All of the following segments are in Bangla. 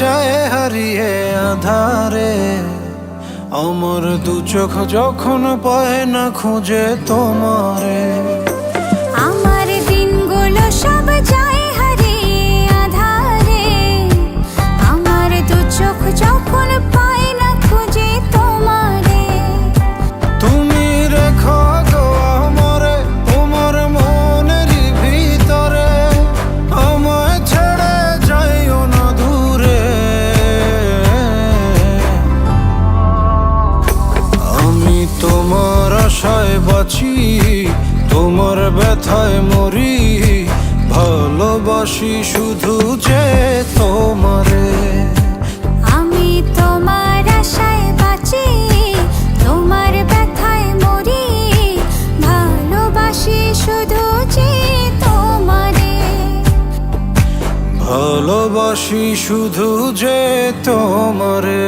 যায় হারিয়ে আধারে। আমার দু চোখ যখন পায় না খুঁজে তোমারে। আমার দিনগুলো সব যায় হারিয়ে আধারে। আমার দু চোখ যখন পায় না খুঁজে তোমারে। তুমি রেখো গো আমারে তোমার মনের ভিতরে। আমায় ছেড়ে যাইও না দূরে। আমি তোমার আশায় বাঁচি, তোমার ব্যথায় মরি। ভালোবাসি শুধু যে তোমারে। আমি তোমার আশায় বাঁচি, তোমার ব্যথায় মরি। ভালোবাসি শুধু যে তোমারে। ভালোবাসি শুধু যে তোমারে।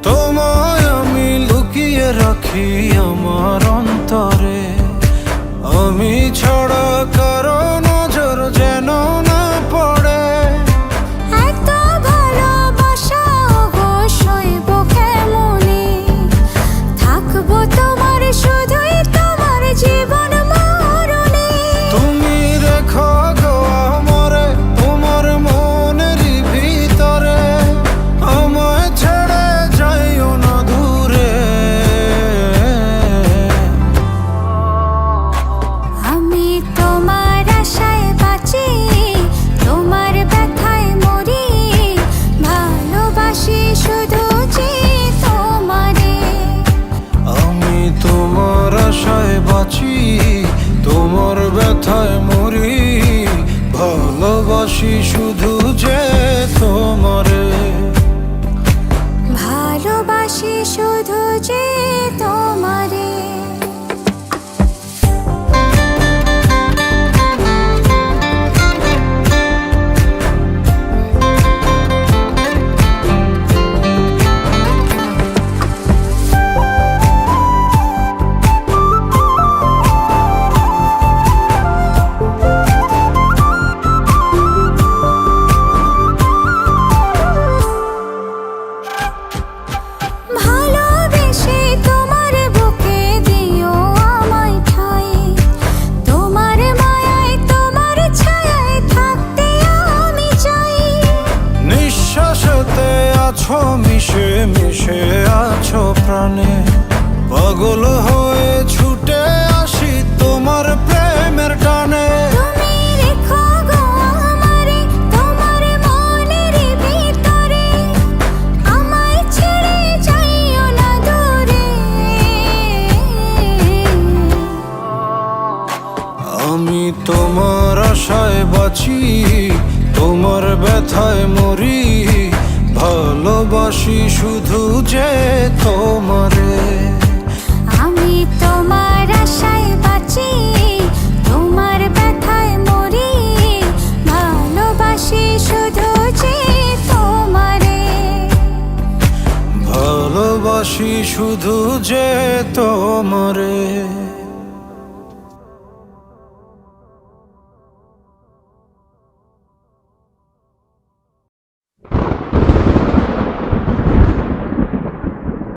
তোমায় আমি লুকিয়ে রাখি আমার অন্তরে। আমি ছাড়া কারো নজর যেন না পড়ে। এত ভালোবাসা অবশ্যইব কেমনে। থাকবো তোমার শুধুই তোমার জীবন মরণে। তুমি রেখো গো আমারে তোমার মনের ভিতরে। আমায় ছেড়ে যাইও না দূরে। আমি তোমার আশায় বাঁচি, তোমার ব্যথায় মরি। ভালোবাসি শুধু যে তোমারে। আমি তোমার আশায় বাঁচি, তোমার ব্যথায় মরি। ভালোবাসি শুধু যে তোমারে। ভালোবাসি শুধু যে তোমারে। ভালোবেসে তোমার বুকে দিও আমায় ঠাঁই। তোমার মায়ায় তোমার ছায়ায় থাকতে আমি চাই। নিঃশ্বাসেতে আছো মিশে মিশে আছো প্রাণে। পাগল হয়ে ছুটে আসি তোমার প্রেমের টানে। তুমি রেখো গো আমারে তোমার মনের ভিতরে। আমায় ছেড়ে যাইও না দূরে। আমি তোমার আশায় বাঁচি, তোমার ব্যথায় মরি। ভালোবাসি শুধু যে তোমারে। আমি তোমার আশায় বাঁচি, তোমার ব্যথায় মরি। ভালোবাসি শুধু যে তোমারে। ভালোবাসি শুধু যে তোমারে।